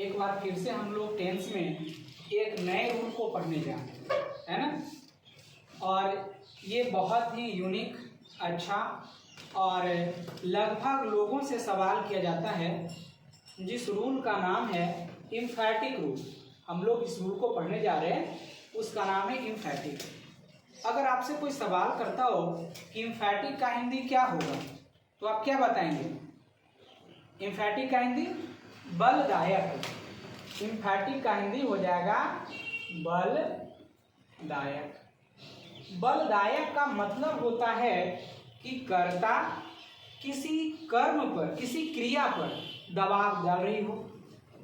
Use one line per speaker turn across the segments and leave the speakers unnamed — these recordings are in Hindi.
एक बार फिर से हम लोग टेंस में एक नए रूल को पढ़ने जा रहे हैं, है ना। और ये बहुत ही यूनिक, अच्छा और लगभग लोगों से सवाल किया जाता है, जिस रूल का नाम है एम्फैटिक रूल। हम लोग इस रूल को पढ़ने जा रहे हैं, उसका नाम है एम्फैटिक। अगर आपसे कोई सवाल करता हो कि एम्फैटिक का हिंदी क्या होगा, तो आप क्या बताएंगे? एम्फैटिक का हिंदी बलदायक। एम्फैटिक का हिंदी हो जाएगा बलदायक। बलदायक का मतलब होता है कि कर्ता किसी कर्म पर, किसी क्रिया पर दबाव डाल रही हो।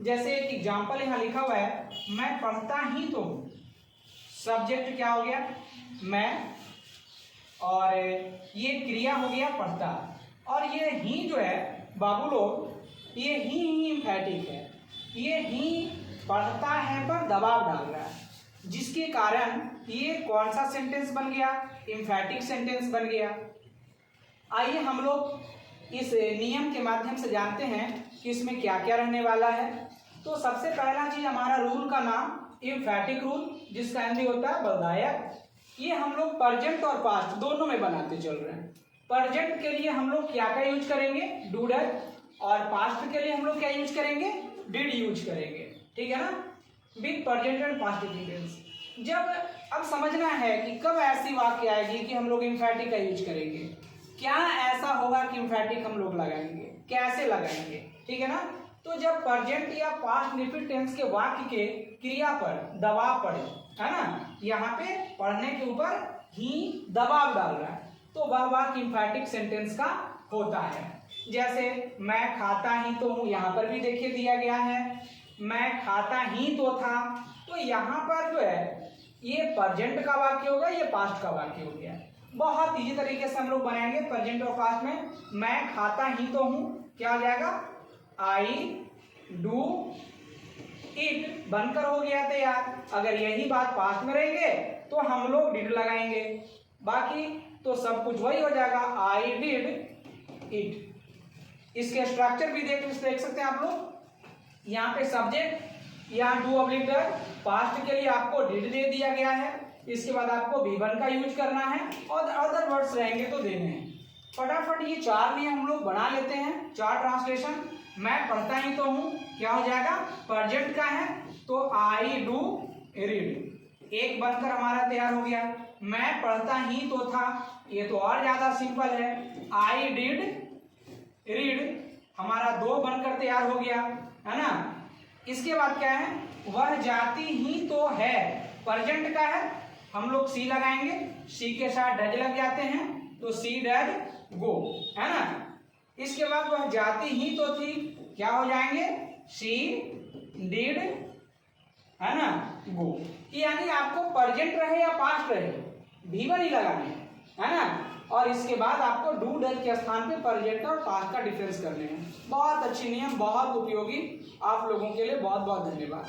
जैसे एक एग्जाम्पल यहाँ लिखा हुआ है, मैं पढ़ता ही तो हूँ। सब्जेक्ट क्या हो गया? मैं, और ये क्रिया हो गया पढ़ता, और ये ही जो है बाबू लोग, ये ही एम्फैटिक है। ये ही पढ़ता है पर दबाव डाल रहा है, जिसके कारण ये कौन सा सेंटेंस बन गया? एम्फैटिक सेंटेंस बन गया। आइए हम लोग इस नियम के माध्यम से जानते हैं कि इसमें क्या क्या रहने वाला है। तो सबसे पहला चीज, हमारा रूल का नाम एम्फैटिक रूल, जिसका हिंदी होता है बलदायक। ये हम लोग प्रेजेंट और पास्ट दोनों में बनाते चल रहे हैं। प्रेजेंट के लिए हम लोग क्या का यूज करेंगे? Do does. और पास्ट के लिए हम लोग क्या यूज करेंगे? डिड यूज करेंगे। ठीक है ना, with present and past tense. जब अब समझना है कि कब ऐसी वाक्य आएगी कि हम लोग एम्फैटिक का यूज करेंगे, क्या ऐसा होगा कि एम्फैटिक हम लोग लगाएंगे, कैसे लगाएंगे, ठीक है ना। तो जब प्रेजेंट या पास्ट इंडेफिनिट टेंस के वाक्य के क्रिया पर दबाव पड़े, है ना, यहाँ पे पढ़ने के ऊपर ही दबाव डाल रहा है, तो वह वाक्य एम्फैटिक सेंटेंस का होता है। जैसे मैं खाता ही तो हूँ, यहाँ पर भी देखिए दिया गया है मैं खाता ही तो था। तो यहाँ पर जो है ये प्रेजेंट का वाक्य होगा, ये पास्ट का वाक्य हो गया। बहुत इजी तरीके से हम लोग बनाएंगे प्रेजेंट और पास्ट में। मैं खाता ही तो हूँ, क्या हो जाएगा? आई डू इट बनकर हो गया तैयार। अगर यही बात पास्ट में रहेंगे तो हम लोग डिड लगाएंगे, बाकी तो सब कुछ वही हो जाएगा, आई डिड इट। इसके स्ट्रक्चर भी देख सकते हैं आप लोग। यहाँ पे सब्जेक्ट या डू ऑब्लिक डज, पास्ट के लिए आपको डिड दे दिया गया है, इसके बाद आपको V1 का यूज करना है और अदर वर्ड्स रहेंगे तो देने हैं। फटाफट ये चार नियम हम लोग बना लेते हैं, चार ट्रांसलेशन। मैं पढ़ता ही तो हूँ, क्या हो जाएगा? प्रेजेंट का है तो आई डू रीड, एक बनकर हमारा तैयार हो गया। मैं पढ़ता ही तो था, ये तो और ज्यादा सिंपल है, आई डिड रीड, हमारा दो बनकर तैयार हो गया, है ना। इसके बाद क्या है? वह जाती ही तो है, प्रेजेंट का है, हम लोग सी लगाएंगे, सी के साथ डज लग जाते हैं तो सी डज गो, है ना। इसके बाद वह जाती ही तो थी, क्या हो जाएंगे? शी डिड, है ना, गो। यानी आपको प्रेजेंट रहे या पास्ट रहे, V1 ही लगाने है ना। और इसके बाद आपको डू डज के स्थान पे प्रेजेंट और पास्ट का डिफरेंस करने हैं। बहुत अच्छी नियम, बहुत उपयोगी, आप लोगों के लिए बहुत बहुत धन्यवाद।